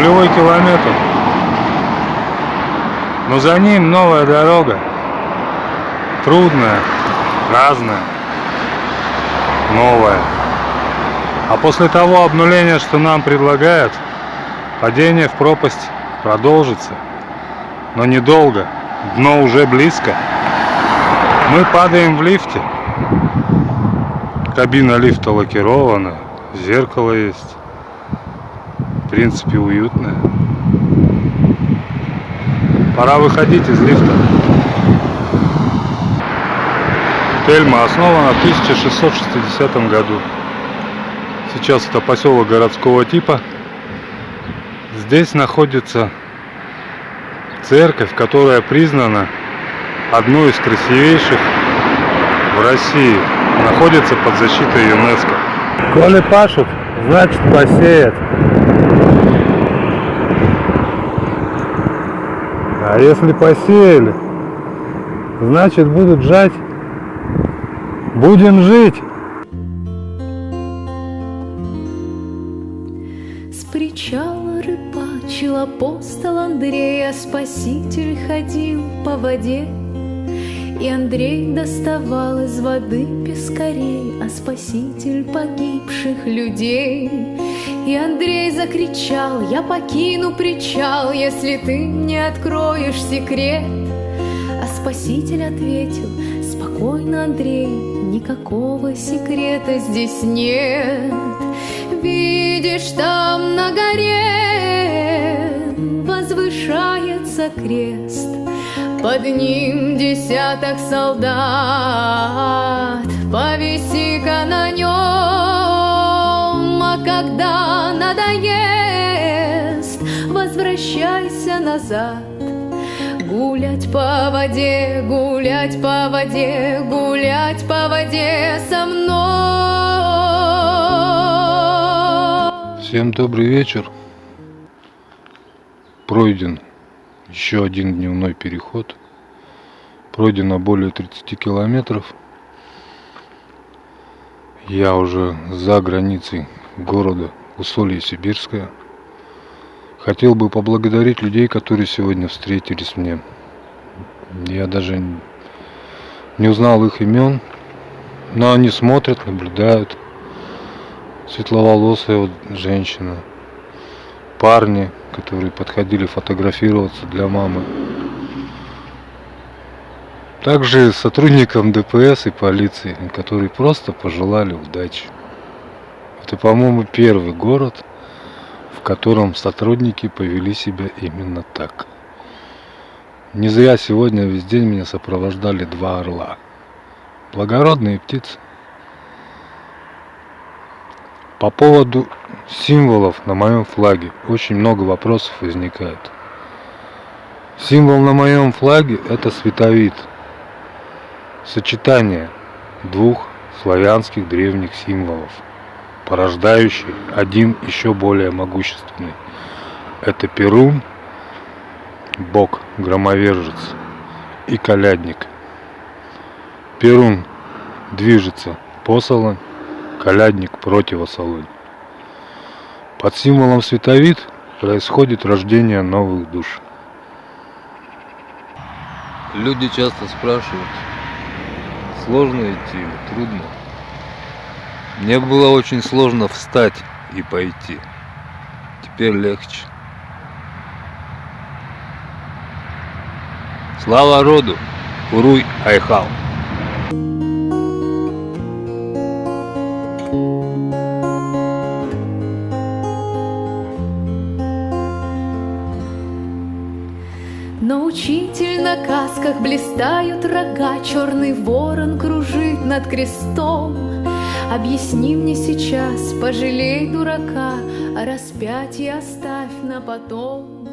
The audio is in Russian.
нулевой километр. Но за ним новая дорога. Трудная, разная, новая. А после того обнуления, что нам предлагают, падение в пропасть продолжится. Но недолго. Дно уже близко. Мы падаем в лифте. Кабина лифта лакирована. Зеркало есть. В принципе, уютная. Пора выходить из лифта. Тельма основана в 1660 году. Сейчас это поселок городского типа. Здесь находится церковь, которая признана одной из красивейших в России. Находится под защитой ЮНЕСКО. Коли пашут, значит посеят. А если посеяли, значит будут жать. Будем жить. С причала рыбачил апостол Андрей, а Спаситель ходил по воде. И Андрей доставал из воды пескарей, а Спаситель погибших людей. И Андрей закричал: я покину причал, если ты мне откроешь секрет. А Спаситель ответил: спокойно, Андрей, никакого секрета здесь нет. Видишь, там на горе возвышается крест, под ним десяток солдат. Повиси-ка на нем, а когда надоест, возвращайся назад. Гулять по воде, гулять по воде, гулять по воде со мной. Всем добрый вечер. Пройден еще один дневной переход. Пройдено более 30 километров. Я уже за границей города Усолье-Сибирское. Хотел бы поблагодарить людей, которые сегодня встретились мне. Я даже не узнал их имен, но они смотрят, наблюдают. Светловолосая вот женщина, парни, которые подходили фотографироваться для мамы. Также сотрудникам ДПС и полиции, которые просто пожелали удачи. Это, по-моему, первый город, в котором сотрудники повели себя именно так. Не зря сегодня весь день меня сопровождали два орла. Благородные птицы. По поводу символов на моем флаге очень много вопросов возникает. Символ на моем флаге — это световид. Сочетание двух славянских древних символов, порождающий один еще более могущественный. Это Перун, бог громовержец, и колядник. Перун движется посолонь, колядник противосолонь. Под символом световид происходит рождение новых душ. Люди часто спрашивают, сложно идти или трудно. Мне было очень сложно встать и пойти. Теперь легче. Слава роду! Уруй Айхал! Но учитель на касках блистают рога, черный ворон кружит над крестом. Объясни мне сейчас, пожалей дурака, а распятие оставь на потом.